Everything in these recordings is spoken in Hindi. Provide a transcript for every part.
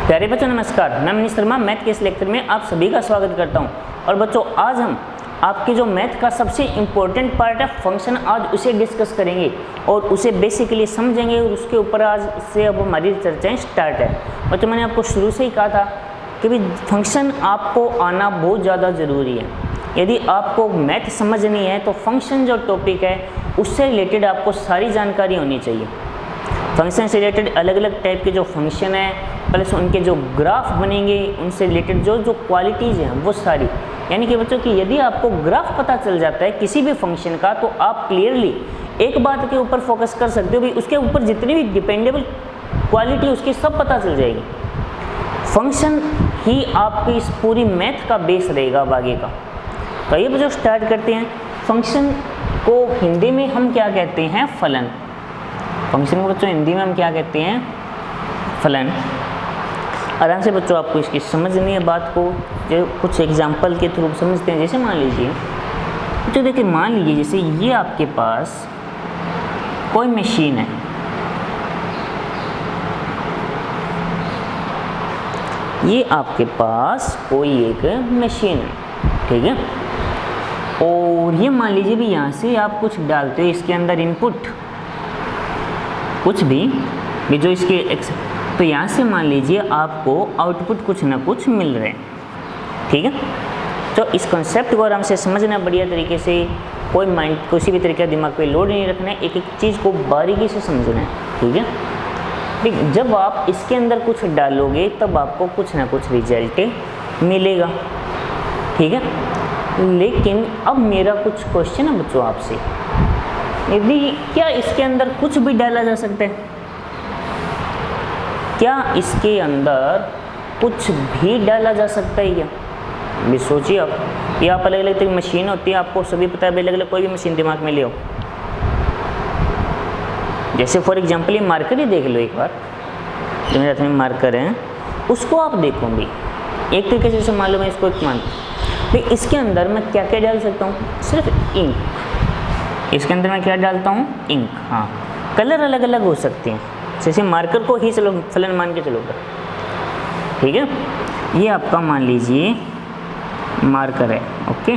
प्यारे बच्चों नमस्कार, मैं मनीष शर्मा मैथ के इस लेक्चर में आप सभी का स्वागत करता हूं। और बच्चों आज हम आपके जो मैथ का सबसे इम्पोर्टेंट पार्ट है फंक्शन, आज उसे डिस्कस करेंगे और उसे बेसिकली समझेंगे और उसके ऊपर आज से अब हमारी चर्चाएं स्टार्ट है। बच्चों मैंने आपको शुरू से ही कहा था कि भाई फंक्शन आपको आना बहुत ज़्यादा ज़रूरी है। यदि आपको मैथ समझनी है तो फंक्शन जो टॉपिक है उससे रिलेटेड आपको सारी जानकारी होनी चाहिए। फंक्शन से रिलेटेड अलग अलग टाइप के जो फंक्शन है प्लस उनके जो ग्राफ बनेंगे उनसे रिलेटेड जो क्वालिटीज़ हैं वो सारी, यानी कि बच्चों की यदि आपको ग्राफ पता चल जाता है किसी भी फंक्शन का तो आप क्लियरली एक बात के ऊपर फोकस कर सकते हो, भाई उसके ऊपर जितनी भी डिपेंडेबल क्वालिटी उसकी सब पता चल जाएगी। फंक्शन ही आपकी इस पूरी मैथ का बेस रहेगा अब आगे का। तो ये बच्चों स्टार्ट करते हैं। फंक्शन को हिंदी में हम क्या कहते हैं? फलन। फंक्शन को बच्चों हिंदी में हम क्या कहते हैं? फलन। आराम से बच्चों आपको इसकी समझनी है बात को, जो कुछ एग्जांपल के थ्रू समझते हैं। जैसे मान लीजिए तो देखिए, मान लीजिए जैसे ये आपके पास कोई मशीन है, ये आपके पास कोई एक मशीन है, ठीक है। और ये मान लीजिए भी यहाँ से आप कुछ डालते हो इसके अंदर इनपुट, कुछ भी जो इसके तो यहाँ से मान लीजिए आपको आउटपुट कुछ ना कुछ मिल रहे हैं, ठीक है। तो इस कॉन्सेप्ट को आराम से समझना बढ़िया तरीके से, कोई माइंड किसी भी तरीके का दिमाग पे लोड नहीं रखना है, एक एक चीज़ को बारीकी से समझना है, ठीक है। ठीक, जब आप इसके अंदर कुछ डालोगे तब आपको कुछ ना कुछ रिजल्ट मिलेगा, ठीक है। लेकिन अब मेरा कुछ क्वेश्चन है बच्चों आपसे, यदि क्या इसके अंदर कुछ भी डाला जा सकता है? क्या इसके अंदर कुछ भी डाला जा सकता है क्या? भी सोचिए आप, ये आप अलग अलग तरह की मशीन होती है, आपको सभी पता है, अलग अलग कोई भी मशीन दिमाग में ले आओ। जैसे फॉर एग्जांपल ये मार्कर ही देख लो एक बार, जो मेरे हाथ में मार्कर है उसको आप देखो भी एक तरीके से मालूम है, इसको एक मानते भाई इसके अंदर मैं क्या क्या डाल सकता हूँ? सिर्फ इंक। इसके अंदर मैं क्या डालता हूँ? इंक। हाँ, कलर अलग अलग हो सकते हैं, जैसे मार्कर को ही चलो फलन मान के चलो, ठीक है। ये आपका मान लीजिए मार्कर है, ओके,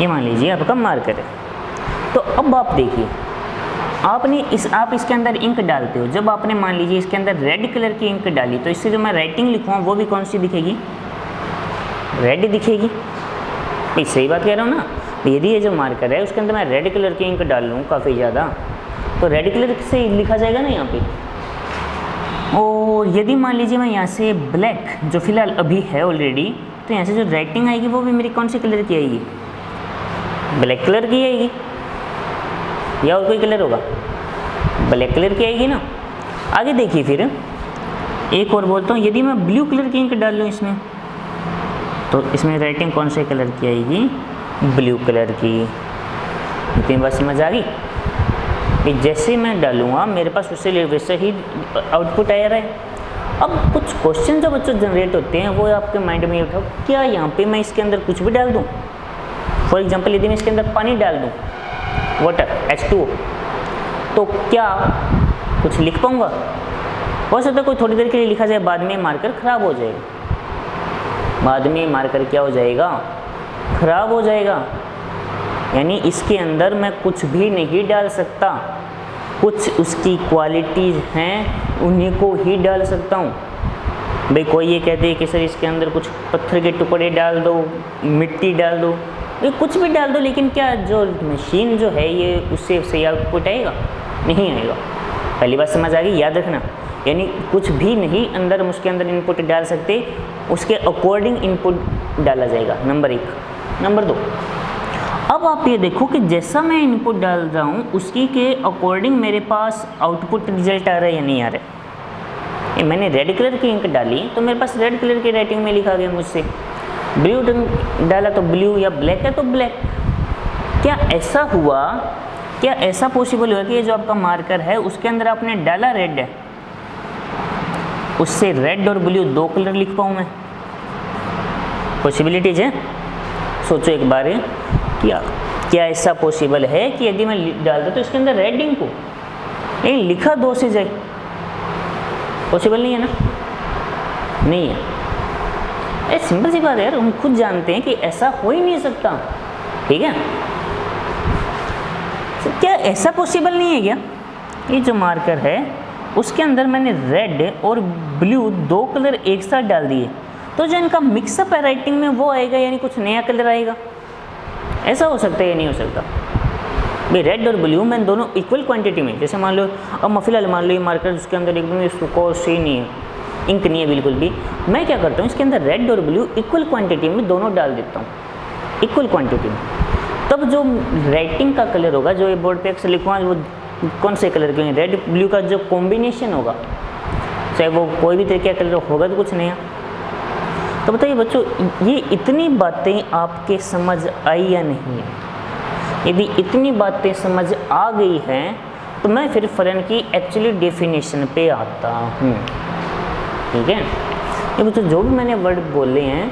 ये मान लीजिए आपका मार्कर है। तो अब आप देखिए, आप इसके अंदर इंक डालते हो, जब आपने मान लीजिए इसके अंदर रेड कलर की इंक डाली तो इससे जो मैं राइटिंग लिखूँगा वो भी कौन सी दिखेगी? रेड दिखेगी। भाई सही बात कह रहा हूँ ना। यदि ये जो मार्कर है उसके अंदर मैं रेड कलर की इंक डाल लूँ काफ़ी ज़्यादा, तो रेड कलर से लिखा जाएगा ना यहाँ पे। और यदि मान लीजिए मैं यहाँ से ब्लैक, जो फिलहाल अभी है ऑलरेडी, तो यहाँ से जो राइटिंग आएगी वो भी मेरी कौन से कलर की आएगी? ब्लैक कलर की आएगी, या और कोई कलर होगा? ब्लैक कलर की आएगी ना। आगे देखिए, फिर एक और बोलता हूँ, यदि मैं ब्लू कलर की इंक डाल लूँ इसमें, तो इसमें राइटिंग कौन से कलर की आएगी? ब्लू कलर की। इतनी बात समझ आ गई? जैसे मैं डालूंगा मेरे पास उससे वैसे ही आउटपुट आ रहा है। अब कुछ क्वेश्चन जो बच्चों जनरेट होते हैं वो आपके माइंड में उठाओ, क्या यहाँ पे मैं इसके अंदर कुछ भी डाल दूँ? फॉर एग्जांपल यदि मैं इसके अंदर पानी डाल दूँ, वाटर H2O, तो क्या कुछ लिख पाऊँगा? हो सकता है कोई थोड़ी देर के लिए लिखा जाए, बाद में मार्कर ख़राब हो जाएगा। बाद में मार्कर क्या हो जाएगा? ख़राब हो जाएगा। यानी इसके अंदर मैं कुछ भी नहीं डाल सकता, कुछ उसकी क्वालिटीज़ हैं उन्हीं को ही डाल सकता हूँ। भाई कोई ये कहते हैं कि सर इसके अंदर कुछ पत्थर के टुकड़े डाल दो, मिट्टी डाल दो, ये कुछ भी डाल दो, लेकिन क्या जो मशीन जो है ये उससे सही आउटपुट आएगा? नहीं आएगा। पहली बात समझ आ गई, याद रखना। यानी कुछ भी नहीं अंदर हम उसके अंदर इनपुट डाल सकते, उसके अकॉर्डिंग इनपुट डाला जाएगा, नंबर 1। नंबर 2, अब आप ये देखो कि जैसा मैं इनपुट डाल रहा हूँ उसी के अकॉर्डिंग मेरे पास आउटपुट रिजल्ट आ रहा है या नहीं आ रहा है। मैंने रेड कलर की इंक डाली तो मेरे पास रेड कलर की राइटिंग में लिखा गया मुझसे, ब्लू डाला तो ब्लू, या ब्लैक है तो ब्लैक। क्या ऐसा हुआ, क्या ऐसा पॉसिबल हुआ कि ये जो आपका मार्कर है उसके अंदर आपने डाला रेड है, उससे रेड और ब्लू 2 कलर लिख पाऊँ मैं? पॉसिबिलिटीज है, सोचो एक बार। क्या ऐसा पॉसिबल है कि यदि मैं डाल दूँ तो इसके अंदर रेड इंक को लिखा 2 से जाए? पॉसिबल नहीं है ना, नहीं है। ये सिंपल सी बात है यार, हम खुद जानते हैं कि ऐसा हो ही नहीं सकता, ठीक है। तो क्या ऐसा पॉसिबल नहीं है क्या? ये जो मार्कर है उसके अंदर मैंने रेड और ब्लू दो कलर एक साथ डाल दिए, तो जो इनका मिक्सअप है राइटिंग में वो आएगा, यानी कुछ नया कलर आएगा। ऐसा हो सकता है या नहीं हो सकता भाई? रेड और ब्लू मैं दोनों इक्वल क्वांटिटी में, जैसे मान लो अब फिलहाल मान लो ये मार्कर उसके अंदर एकदम इसको सही नहीं है, इंक नहीं है बिल्कुल भी, मैं क्या करता हूँ इसके अंदर रेड और ब्लू इक्वल क्वांटिटी में दोनों डाल देता हूँ, इक्वल क्वांटिटी में। तब जो राइटिंग का कलर होगा, जो ये बोर्ड पे अक्सर लिखूँगा, वो कौन से कलर के रेड ब्लू का जो कॉम्बिनेशन होगा, चाहे वो कोई भी तरीके का कलर होगा तो कुछ नया। तो बताइए बच्चों, ये इतनी बातें आपके समझ आई या नहीं? यदि इतनी बातें समझ आ गई हैं तो मैं फिर फलन की एक्चुअली डेफिनेशन पे आता हूँ, ठीक है। ये बच्चों जो भी मैंने वर्ड बोले हैं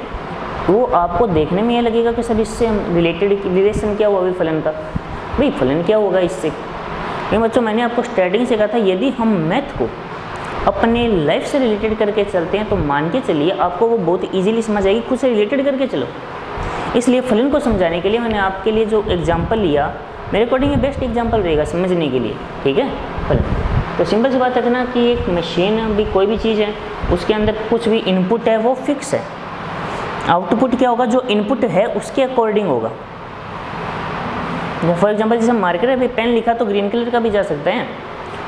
वो आपको देखने में ये लगेगा कि सर इससे रिलेटेड रिलेशन क्या हुआ अभी फलन का, भाई फलन क्या होगा इससे। ये बच्चों मैंने आपको स्टार्टिंग से कहा था, यदि हम मैथ को अपने लाइफ से रिलेटेड करके चलते हैं तो मान के चलिए आपको वो बहुत इजीली समझ आएगी, खुद से रिलेटेड करके चलो। इसलिए फलन को समझाने के लिए मैंने आपके लिए जो एग्जाम्पल लिया, मेरे अकॉर्डिंग ये बेस्ट एग्जाम्पल रहेगा समझने के लिए, ठीक है। फलन तो सिंपल सी बात है ना कि एक मशीन भी कोई भी चीज़ है उसके अंदर कुछ भी इनपुट है वो फिक्स है, आउटपुट क्या होगा जो इनपुट है उसके अकॉर्डिंग होगा। फॉर एग्जाम्पल जैसे मार्कर है, पेन लिखा तो ग्रीन कलर का भी जा सकता है,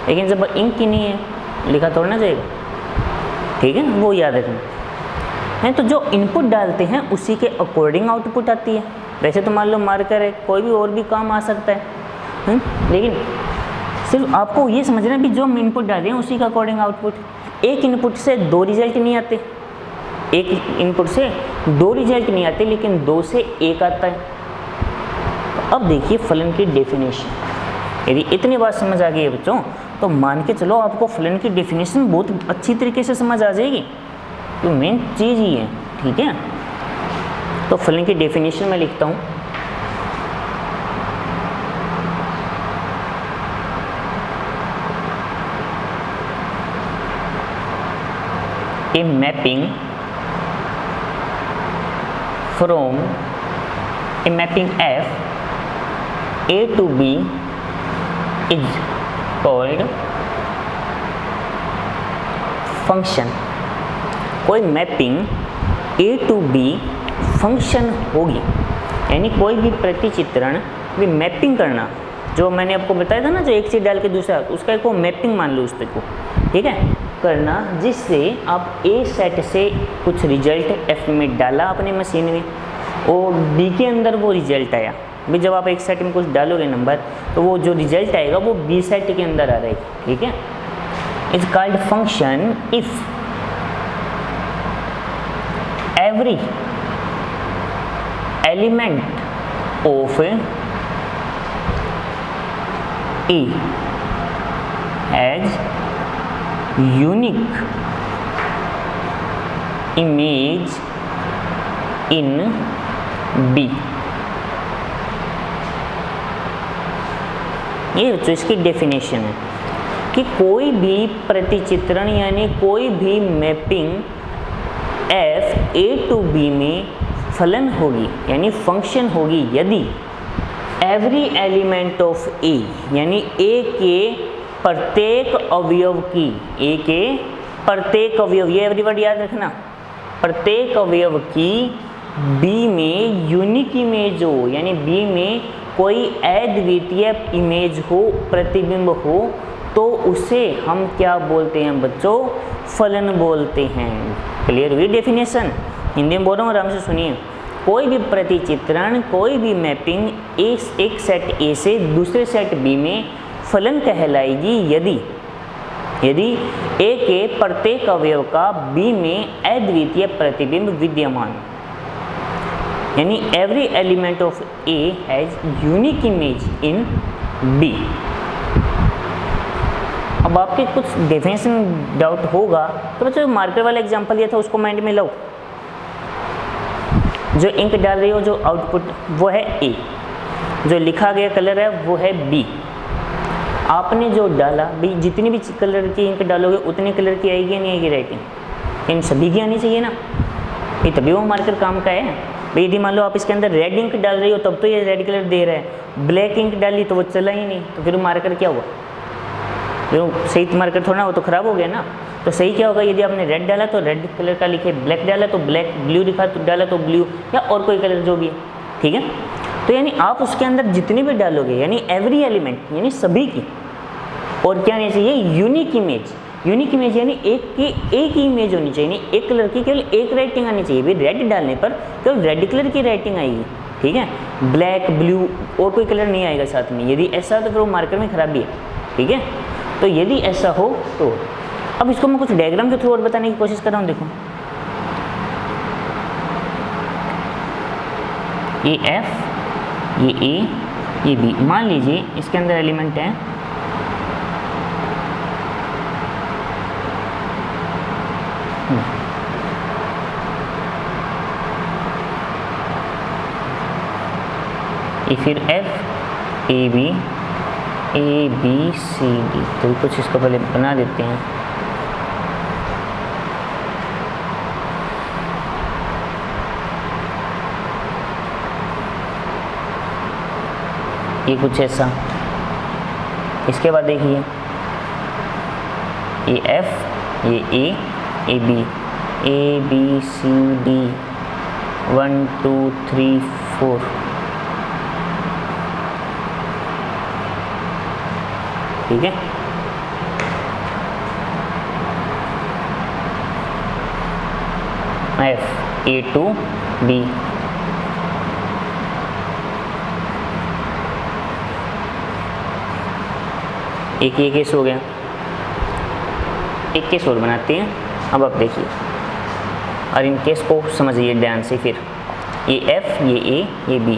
लेकिन जब इंक की नहीं है लिखा थोड़ा ना जाएगा, ठीक है, वो याद रखना है। तो जो इनपुट डालते हैं उसी के अकॉर्डिंग आउटपुट आती है। वैसे तो मान लो मार्कर है, कोई भी और भी काम आ सकता है, लेकिन सिर्फ आपको ये समझना भी जो हम इनपुट डाल रहे हैं उसी का अकॉर्डिंग आउटपुट। एक इनपुट से दो रिजल्ट नहीं आते, एक इनपुट से दो रिजल्ट नहीं आते, लेकिन दो से एक आता है। अब देखिए फलन की डेफिनेशन, यदि इतनी बात समझ आ गई है बच्चों तो मान के चलो आपको फलन की डेफिनेशन बहुत अच्छी तरीके से समझ आ जाएगी, तो मेन चीज़ ही है, ठीक है। तो फलन की डेफिनेशन में लिखता हूँ, a mapping from a mapping F A to B is called function. कोई mapping A to B function होगी, यानी कोई भी प्रतिचित्रण भी मैपिंग करना, जो मैंने आपको बताया था ना, जो एक चीज़ डाल के दूसरा, उसका एक वो मैपिंग मान लो उस तक को, ठीक है, करना, जिससे आप A सेट से कुछ रिजल्ट F में डाला अपनी मशीन में और B के अंदर वो रिजल्ट आया। भी जब आप एक सेट में कुछ डालोगे नंबर तो वो जो रिजल्ट आएगा वो बी सेट के अंदर आ रहेगा, ठीक है। Is called function if every element of A has unique image in B. ये तो इसकी डेफिनेशन है कि कोई भी प्रतिचित्रण यानी कोई भी mapping F A to B में फलन होगी यानी फंक्शन होगी यदि एवरी एलिमेंट ऑफ ए यानी ए के प्रत्येक अवयव की, ए के प्रत्येक अवयव, ये एवरी वर्ड याद रखना, प्रत्येक अवयव की बी में यूनिक इमेज हो, यानी बी में कोई अद्वितीय इमेज हो, प्रतिबिंब हो, तो उसे हम क्या बोलते हैं बच्चों? फलन बोलते हैं। क्लियर हुई डेफिनेशन? हिंदी में बोल रहा हूँ, आराम से सुनिए। कोई भी प्रतिचित्रण, कोई भी मैपिंग एक सेट ए से दूसरे सेट बी में फलन कहलाएगी यदि ए के प्रत्येक अवयव का बी में अद्वितीय प्रतिबिंब विद्यमान, यानी every element of A has unique image in B. अब आपके कुछ डेफिनेशन डाउट होगा तो बच्चों मार्कर वाला एग्जांपल दिया था उसको माइंड में लो। जो इंक डाल रही हो, जो आउटपुट वो है ए, जो लिखा गया कलर है वो है बी। आपने जो डाला भाई, जितनी भी कलर की इंक डालोगे उतने कलर की आएगी या नहीं आएगी राइटिंग? इन सभी की आनी चाहिए ना, ये तभी वो मार्कर काम का है भाई। यदि मान लो आप इसके अंदर रेड इंक डाल रही हो तब तो ये रेड कलर दे रहा है, ब्लैक इंक डाली तो वो चला ही नहीं, तो फिर वो मार्कर क्या हुआ? जो सही मार्कर थोड़ा वो तो ख़राब हो गया ना। तो सही क्या होगा? यदि आपने रेड डाला तो रेड कलर का लिखे, ब्लैक डाला तो ब्लैक, ब्लू लिखा तो डाला तो ब्लू, या और कोई कलर जो भी है, ठीक है। तो यानी आप उसके अंदर जितनी भी डालोगे, यानी एवरी एलिमेंट, यानी सभी की, और क्या आनी चाहिए? Unique image. यूनिक इमेज यानी एक ही इमेज होनी चाहिए, यानी एक कलर की केवल एक राइटिंग आनी चाहिए। भाई रेड डालने पर केवल रेड कलर की राइटिंग आएगी, ठीक है, ब्लैक, ब्लू और कोई कलर नहीं आएगा साथ में। यदि ऐसा हो तो फिर वो मार्कर में खराबी है, ठीक है। तो यदि ऐसा हो तो अब इसको मैं कुछ डायग्राम के थ्रू और बताने की कोशिश कर रहा हूँ। देखो ये F, ये A, ये B, मान लीजिए इसके अंदर एलिमेंट है ये, फिर F, A, B, C, D। तो कुछ इसको पहले बना देते हैं। ये कुछ ऐसा। इसके बाद देखिए ये F, ये A, ये B, A, B, C, D, 1, 2, 3, 4, ठीक है। F, A2, B, एक ये केस हो गया। एक केस और बनाते हैं। अब आप देखिए और इन केस को समझिए ध्यान से। फिर ये F, ये A, ये B,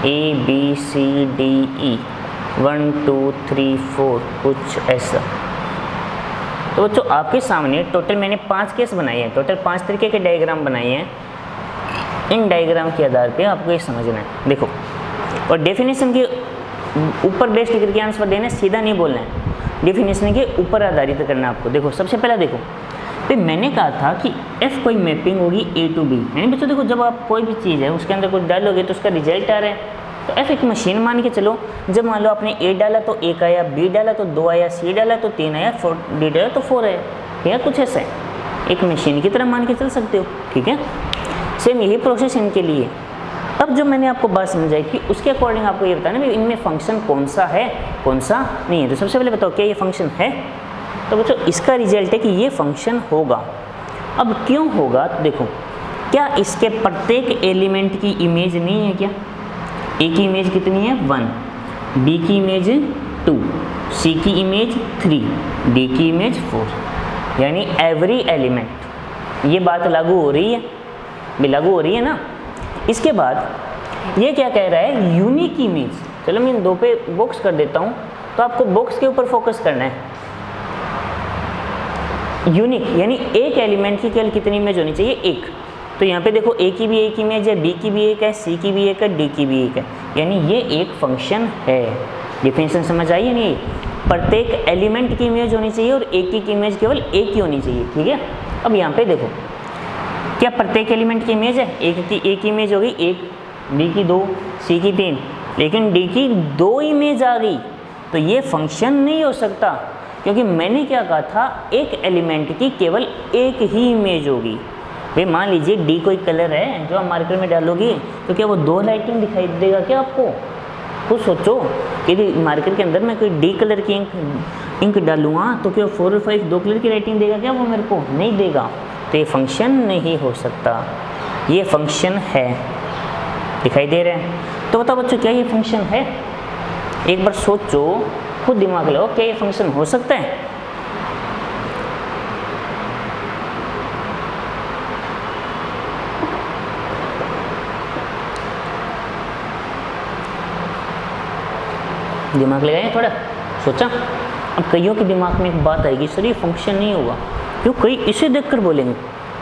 A, B, C, D, E, 1, 2, 3, 4, कुछ ऐसा। तो बच्चों आपके सामने टोटल मैंने 5 केस बनाए हैं, टोटल 5 तरीके के डायग्राम बनाए हैं। इन डायग्राम के आधार पे आपको ये समझना है। देखो, और डेफिनेशन के ऊपर बेस्ड करके आंसर देना, सीधा नहीं बोलना है, डेफिनेशन के ऊपर आधारित करना है आपको। देखो सबसे पहला देखो, तो मैंने कहा था कि F कोई मैपिंग होगी A to B। यानी बच्चों देखो, जब आप कोई भी चीज़ है उसके अंदर कुछ डालोगे तो उसका रिजल्ट आ रहा है। तो F एक मशीन मान के चलो। जब मान लो आपने A डाला तो 1 आया, B डाला तो 2 आया, C डाला तो 3 आया, D डाला तो 4 आया, ठीक है। कुछ ऐसा है, एक मशीन की तरह मान के चल सकते हो, ठीक है। सेम यही प्रोसेस इनके लिए। अब जो मैंने आपको बात समझाई थी उसके अकॉर्डिंग आपको ये बताना है इनमें फंक्शन कौन सा है कौन सा नहीं है। तो सबसे पहले बताओ क्या ये फंक्शन है? तो बच्चों इसका रिजल्ट है कि ये फंक्शन होगा। अब क्यों होगा? तो देखो, क्या इसके प्रत्येक एलिमेंट की इमेज नहीं है? क्या ए की इमेज कितनी है? 1, बी की इमेज 2, सी की इमेज 3, डी की इमेज 4, यानी एवरी एलिमेंट। ये बात लागू हो रही है? भी लागू हो रही है ना। इसके बाद ये क्या कह रहा है? Unique image. चलो मैं इन 2 पे बॉक्स कर देता हूँ, तो आपको बॉक्स के ऊपर फोकस करना है। यूनिक यानी एक एलिमेंट की केवल कितनी इमेज होनी चाहिए? 1। तो यहाँ पे देखो ए की भी एक इमेज है, बी की भी एक है, सी की भी एक है, डी की भी एक है, यानी ये एक फंक्शन है। डिफिनेशन समझ आई है नहीं? प्रत्येक एलिमेंट की इमेज होनी चाहिए और एक की इमेज केवल एक ही होनी चाहिए, ठीक है। अब यहाँ पे देखो, क्या प्रत्येक एलिमेंट की इमेज है? एक इमेज हो गई, 1, बी की 2, सी की 3, लेकिन डी की 2 इमेज आ गई, तो ये फंक्शन नहीं हो सकता, क्योंकि मैंने क्या कहा था, एक एलिमेंट की केवल एक ही इमेज होगी। भाई मान लीजिए डी कोई कलर है जो आप मार्कर में डालोगे, तो क्या वो 2 लाइटिंग दिखाई देगा क्या आपको? खुद सोचो कि यदि मार्कर के अंदर मैं कोई डी कलर की इंक डालूंगा तो क्या 4 और 5 2 कलर की राइटिंग देगा क्या? वो मेरे को नहीं देगा। तो ये फंक्शन नहीं हो सकता, ये फंक्शन है। दिखाई दे रहे हैं? तो बताओ बच्चों क्या ये फंक्शन है? एक बार सोचो, खुद दिमाग लगाओ, क्या ये फंक्शन हो सकता है? दिमाग लगाए थोड़ा, सोचा। अब कईयों के दिमाग में एक बात आएगी, सर ये फंक्शन नहीं होगा, क्यों? कई इसे देखकर बोलेंगे।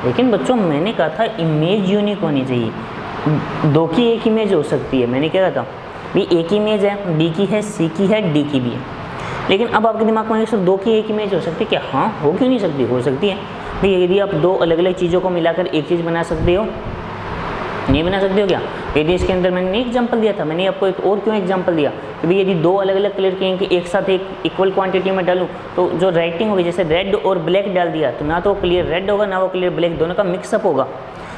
लेकिन बच्चों मैंने कहा था इमेज यूनिक होनी चाहिए, 2 की एक इमेज हो सकती है। मैंने क्या कहा था? भी एक इमेज है, बी की है, सी की है, डी की भी है। लेकिन अब आपके दिमाग में सिर्फ दो की एक इमेज हो सकती है क्या? हाँ, हो क्यों नहीं सकती? हो सकती है भाई। यदि आप दो अलग अलग चीज़ों को मिलाकर एक चीज़ बना सकते हो, नहीं बना सकते हो क्या? यदि इसके अंदर मैंने एग्जांपल दिया था, मैंने आपको एक और क्यों एग्जांपल दिया कि भाई यदि दो अलग अलग कलर के इंक एक साथ एक इक्वल क्वांटिटी में डालूं तो जो राइटिंग होगी, जैसे रेड और ब्लैक डाल दिया तो ना तो वो क्लियर रेड होगा ना वो क्लियर ब्लैक, दोनों का मिक्सअप होगा।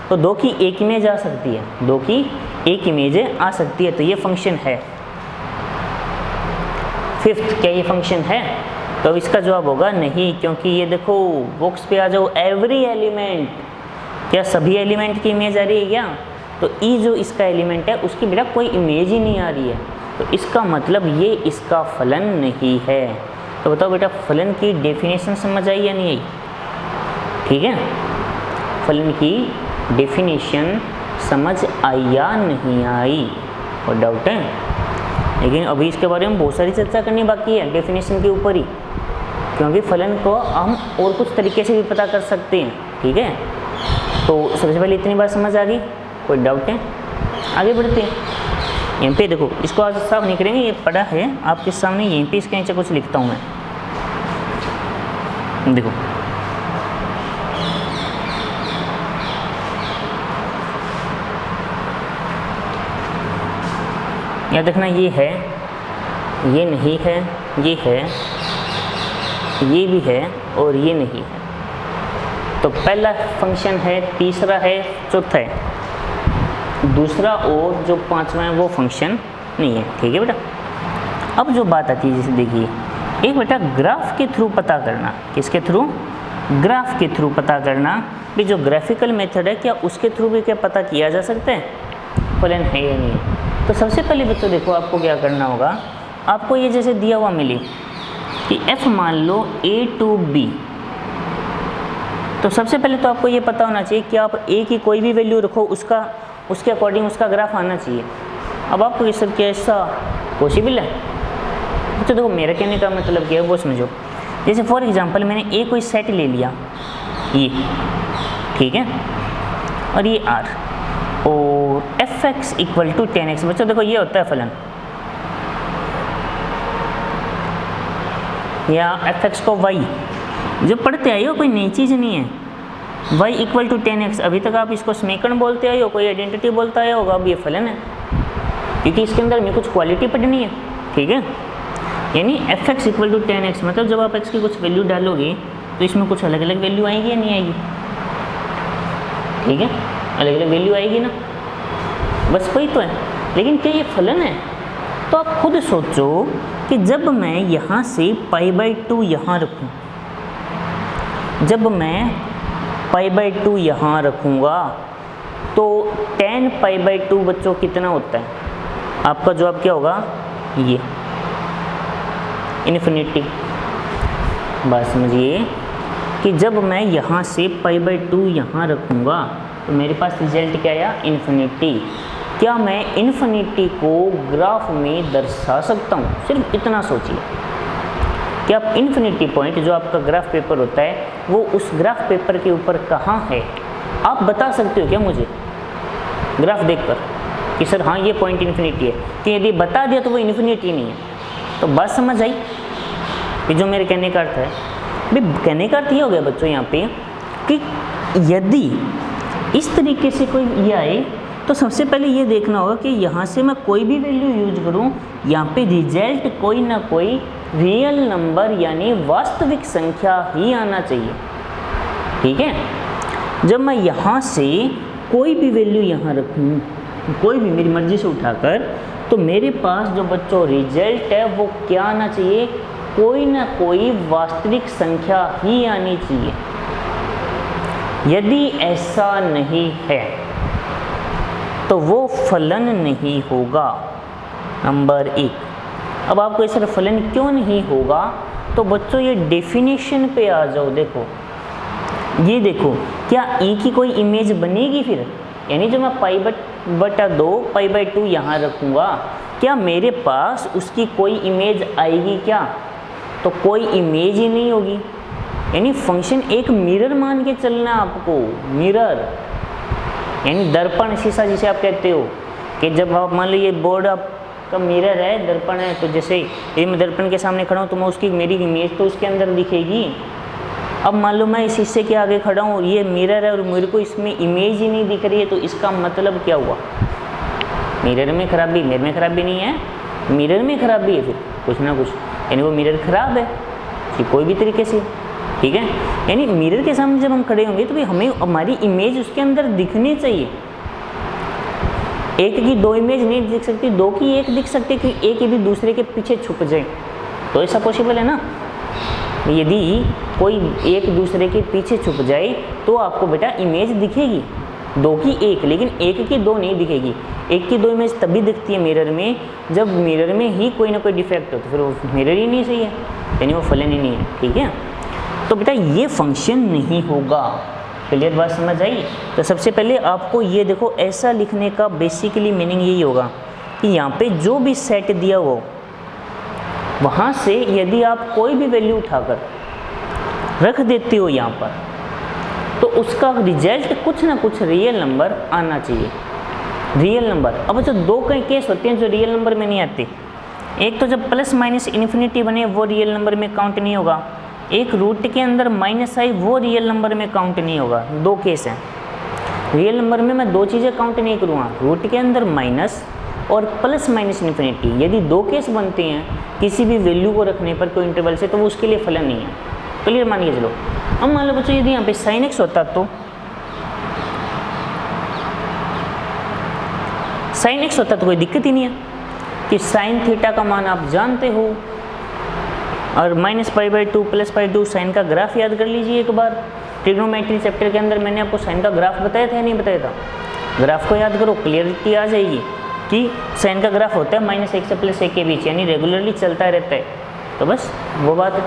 तो दो की एक इमेज आ सकती है, दो की एक इमेज आ सकती है, तो ये फंक्शन है। फिफ्थ, क्या ये फंक्शन है? तो इसका जवाब होगा नहीं, क्योंकि ये देखो बॉक्स पे आ जाओ, एवरी एलिमेंट, क्या सभी एलिमेंट की इमेज आ रही है क्या? तो ई जो इसका एलिमेंट है उसकी बेटा कोई इमेज ही नहीं आ रही है, तो इसका मतलब ये इसका फलन नहीं है। तो बताओ बेटा फलन की डेफिनेशन समझ आई या नहीं आई? ठीक है, फलन की डेफिनेशन समझ आई या नहीं आई? और डाउट है? लेकिन अभी इसके बारे में बहुत सारी चर्चा करनी बाकी है डेफिनेशन के ऊपर ही, क्योंकि फलन को हम और कुछ तरीके से भी पता कर सकते हैं। ठीक है, तो सबसे पहले इतनी बात समझ आ गई, कोई डाउट है? आगे बढ़ते हैं। यहाँ पे देखो, इसको आज साफ नहीं करेंगे, ये पढ़ा है आपके सामने, यहीं पे इसके नीचे कुछ लिखता हूँ मैं, देखो या देखना, ये है, ये नहीं है, ये है, ये भी है और ये नहीं है। तो पहला फंक्शन है, तीसरा है, चौथा है, दूसरा और जो पांचवा है वो फंक्शन नहीं है। ठीक है बेटा, अब जो बात आती है, जैसे देखिए एक बेटा ग्राफ के थ्रू पता करना, किसके थ्रू? ग्राफ के थ्रू पता करना भी, जो ग्राफिकल मेथड है क्या उसके थ्रू भी क्या पता किया जा सकता है फलन है या नहीं है? तो सबसे पहले बच्चों देखो आपको क्या करना होगा, आपको ये जैसे दिया हुआ मिली कि f मान लो a to b, तो सबसे पहले तो आपको ये पता होना चाहिए कि आप a की कोई भी वैल्यू रखो उसके अकॉर्डिंग उसका ग्राफ आना चाहिए। अब आपको ये सब कैसा पॉसिबल है? तो देखो मेरा कहने का मतलब क्या है वो समझो। जैसे फॉर एग्जांपल मैंने a कोई सेट ले लिया ये, ठीक है, और ये r और fx इक्वल टू 10x। बच्चों देखो ये होता है फलन, या fx को y जो पढ़ते आए हो, कोई नई चीज़ नहीं है। y इक्वल टू 10x, अभी तक आप इसको समीकरण बोलते आए हो, कोई आइडेंटिटी बोलता आया होगा, अब ये फलन है क्योंकि इसके अंदर में कुछ क्वालिटी पढ़नी है। ठीक है, यानी fx इक्वल टू 10x मतलब जब आप x की कुछ वैल्यू डालोगे तो इसमें कुछ अलग अलग वैल्यू आएगी या नहीं आएगी? ठीक है, अलग अलग वैल्यू आएगी ना, बस वही तो है। लेकिन क्या ये फलन है? तो आप खुद सोचो कि जब मैं यहाँ से π/2 यहाँ रखूँ, जब मैं π/2 यहाँ रखूँगा तो tan π/2 बच्चों कितना होता है? आपका जवाब क्या होगा? ये इन्फिनिटी। बात समझिए कि जब मैं यहाँ से π/2 यहाँ रखूँगा तो मेरे पास रिजल्ट क्या आया? इन्फिनिटी। क्या मैं इन्फिनिटी को ग्राफ में दर्शा सकता हूँ? सिर्फ इतना सोचिए कि आप इन्फिनिटी पॉइंट जो आपका ग्राफ पेपर होता है वो उस ग्राफ पेपर के ऊपर कहाँ है, आप बता सकते हो क्या मुझे ग्राफ देखकर कि सर हाँ ये पॉइंट इन्फिनिटी है? कि यदि बता दिया तो वो इन्फिनिटी नहीं है। तो बात समझ आई कि जो मेरे कहने का अर्थ है? भाई कहने का अर्थ ये हो गया बच्चों यहाँ पे कि यदि इस तरीके से कोई ये आए तो सबसे पहले ये देखना होगा कि यहाँ से मैं कोई भी वैल्यू यूज करूँ, यहाँ पे रिजल्ट कोई ना कोई रियल नंबर यानी वास्तविक संख्या ही आना चाहिए। ठीक है, जब मैं यहाँ से कोई भी वैल्यू यहाँ रखूँ, कोई भी मेरी मर्जी से उठाकर, तो मेरे पास जो बच्चों रिजल्ट है वो क्या आना चाहिए? कोई ना कोई वास्तविक संख्या ही आनी चाहिए। यदि ऐसा नहीं है तो वो फलन नहीं होगा, नंबर 1। अब आपको इस फलन क्यों नहीं होगा? तो बच्चों ये डेफिनेशन पे आ जाओ, देखो ये देखो, क्या ई की कोई इमेज बनेगी फिर? यानी जो मैं π/2 π/2 यहाँ रखूँगा, क्या मेरे पास उसकी कोई इमेज आएगी क्या? तो कोई इमेज ही नहीं होगी। यानी फंक्शन एक मिरर मान के चलना आपको, मिरर यानी दर्पण, शीशा जिसे आप कहते हो, कि जब आप मान लो ये बोर्ड आप का मिरर है, दर्पण है, तो जैसे ये मैं दर्पण के सामने खड़ा हूँ तो मैं उसकी मेरी इमेज तो उसके अंदर दिखेगी। अब मान लो मैं इस शीशे के आगे खड़ा हूँ, ये मिरर है और मेरे को इसमें इमेज ही नहीं दिख रही है, तो इसका मतलब क्या हुआ? मिरर में खराबी, मिरर में खराबी नहीं है, मिरर में खराबी है फिर कुछ ना कुछ, यानी वो मिरर खराब है कि कोई भी तरीके से, ठीक है। यानी मिरर के सामने जब हम खड़े होंगे तो भाई हमें हमारी इमेज उसके अंदर दिखनी चाहिए। एक की दो इमेज नहीं दिख सकती, दो की एक दिख सकती कि एक यदि दूसरे के पीछे छुप जाए तो ऐसा पॉसिबल है ना। यदि कोई एक दूसरे के पीछे छुप जाए तो आपको बेटा इमेज दिखेगी, दो की एक, लेकिन एक की दो नहीं दिखेगी। एक की दो इमेज तभी दिखती है मिरर में जब मिरर में ही कोई ना कोई डिफेक्ट हो, तो फिर वो मिरर ही नहीं सही है, यानी वो फलन ही नहीं है, ठीक है। तो बेटा ये फंक्शन नहीं होगा, क्लियर बात समझ आई। तो सबसे पहले आपको ये देखो, ऐसा लिखने का बेसिकली मीनिंग यही होगा कि यहाँ पे जो भी सेट दिया हो वहाँ से यदि आप कोई भी वैल्यू उठाकर रख देते हो यहाँ पर, तो उसका रिजल्ट कुछ ना कुछ रियल नंबर आना चाहिए। रियल नंबर, अब जो दो कई केस होते हैं जो रियल नंबर में नहीं आते। एक तो जब प्लस माइनस इन्फिनिटी बने वो रियल नंबर में काउंट नहीं होगा, एक रूट के अंदर माइनस आई वो रियल नंबर में काउंट नहीं होगा। दो केस हैं रियल नंबर में, मैं दो चीज़ें काउंट नहीं करूँगा, रूट के अंदर माइनस और प्लस माइनस इन्फिनिटी। यदि दो केस बनते हैं किसी भी वैल्यू को रखने पर कोई इंटरवल से, तो वो उसके लिए फलन नहीं है, क्लियर मान के चलो। अब मान लो बच्चों यदि यहाँ पे साइन एक्स होता तो साइन एक्स होता तो कोई दिक्कत ही नहीं है कि साइन थीटा का मान आप जानते हो, और -π/2 +π/2 साइन का ग्राफ याद कर लीजिए एक बार। ट्रिग्नोमेट्री चैप्टर के अंदर मैंने आपको साइन का ग्राफ बताया था या नहीं बताया था? ग्राफ को याद करो, क्लियरिटी आ जाएगी कि साइन का ग्राफ होता है -1 से +1 के बीच, यानी रेगुलरली चलता रहता है, तो बस वो बात है।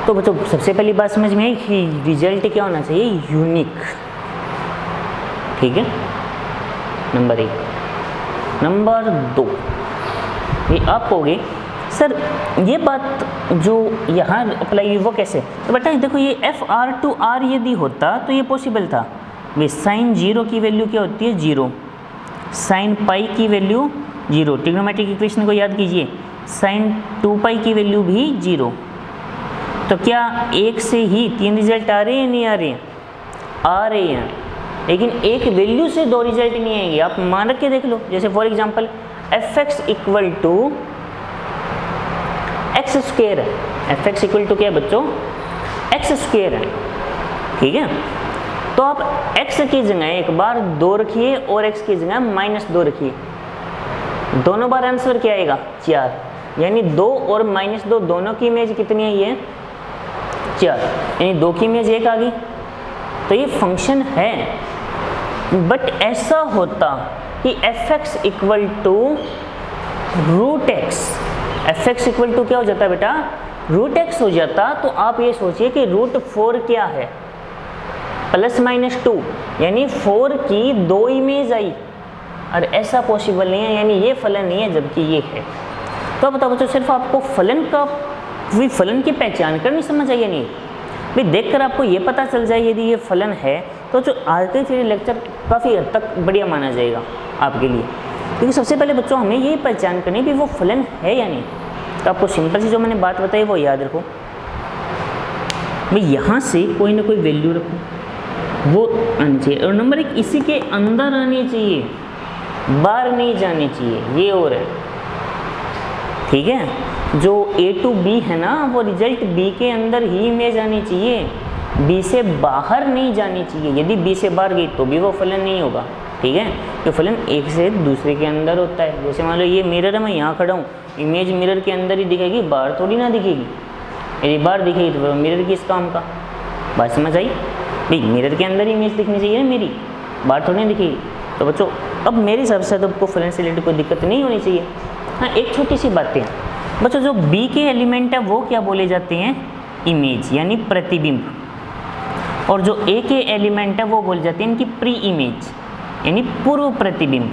तो बच्चों सबसे पहली बात समझ में आई कि रिजल्ट क्या होना चाहिए? यूनिक, ठीक है, नंबर 1। नंबर 2, ये आप कहोगे सर ये बात जो यहाँ अप्लाई हुई वो कैसे? तो बेटा देखो ये FR to R यदि होता तो ये पॉसिबल था। वे साइन 0 की वैल्यू क्या होती है? 0। साइन पाई की वैल्यू 0। ट्रिग्नोमेट्रिक इक्वेशन को याद कीजिए, साइन 2π की वैल्यू भी 0। तो क्या एक से ही 3 रिजल्ट आ रहे हैं या नहीं आ रहे हैं? आ रहे हैं, लेकिन एक वैल्यू से 2 रिजल्ट नहीं आएंगे। आप मान रख के देख लो, जैसे for example fx equal to X square है। fx इक्वल टू क्या है बच्चों? एक्स स्क्वेयर है, ठीक है। तो आप x की जगह एक बार 2 रखिए और x की जगह -2 रखिए, दोनों बार आंसर क्या आएगा? 4, यानी 2 और -2 दोनों की इमेज कितनी आई है? 4, यानी 2 की इमेज 1 आ गई। तो ये फंक्शन है, बट ऐसा होता कि fx equal to root X, fx equal to क्या हो जाता है बेटा? रूट एक्स हो जाता। तो आप ये सोचिए कि रूट 4 क्या है? +-2, यानी 4 की 2 इमेज आई, और ऐसा पॉसिबल नहीं है, यानी ये फलन नहीं है जबकि ये है। तो बताओ बच्चों, सिर्फ आपको फलन का फलन की पहचान करनी समझ आई या नहीं? भाई देखकर आपको ये पता चल जाए यदि ये फलन है तो जो आज के फिर लेक्चर काफ़ी हद तक बढ़िया माना जाएगा आपके लिए। क्योंकि सबसे पहले बच्चों हमें ये पहचान करनी भी वो फलन है या नहीं। तो आपको सिंपल सी जो मैंने बात बताई वो याद रखो, भाई यहाँ से कोई ना कोई वैल्यू रखो, वो आनी चाहिए, और नंबर 1 इसी के अंदर आनी चाहिए, बाहर नहीं जानी चाहिए, ये और है, ठीक है। जो A to B है ना, वो रिजल्ट B के अंदर ही इमेज आनी चाहिए, B से बाहर नहीं जानी चाहिए। यदि B से बाहर गई तो भी वो फलन नहीं होगा, ठीक है। तो फलन एक से दूसरे के अंदर होता है। जैसे मान लो ये मिरर है, मैं यहाँ खड़ा हूँ, इमेज मिरर के अंदर ही दिखेगी, बाहर थोड़ी ना दिखेगी। यदि बाहर दिखेगी तो मिरर किस काम का? बात समझ आई? भाई मिरर के अंदर इमेज दिखनी चाहिए ना मेरी, बाहर थोड़ी ना दिखेगी। तो बच्चों अब मेरे हिसाब से तो आपको फलन से रिलेटेड कोई दिक्कत नहीं होनी चाहिए। हाँ, एक छोटी सी बातें हैं बच्चों, जो B के एलिमेंट है वो क्या बोले जाते हैं? इमेज, यानी प्रतिबिंब। और जो A के एलिमेंट है वो बोले जाते हैं इनकी प्री इमेज, यानी पूर्व प्रतिबिंब,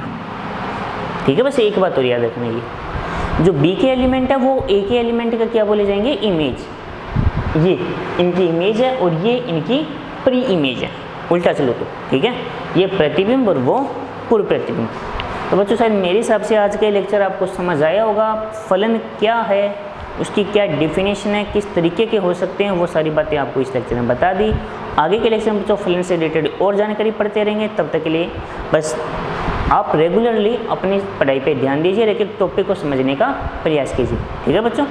ठीक है। बस एक बात और याद रखना, ये जो B के एलिमेंट है वो A के एलिमेंट का क्या बोले जाएंगे? इमेज। ये इनकी इमेज है और ये इनकी प्री इमेज है, उल्टा चलो तो, ठीक है। ये प्रतिबिंब और वो पूर्व प्रतिबिंब। तो बच्चों शायद मेरे हिसाब से आज का लेक्चर आपको समझ आया होगा। फलन क्या है, उसकी क्या डेफिनेशन है, किस तरीके के हो सकते हैं, वो सारी बातें आपको इस लेक्चर में बता दी। आगे के लेक्चर में बच्चों फलन से रिलेटेड और जानकारी पढ़ते रहेंगे। तब तक के लिए बस आप रेगुलरली अपनी पढ़ाई पे ध्यान दीजिए, एक एक टॉपिक को समझने का प्रयास कीजिए। ठीक है बच्चों।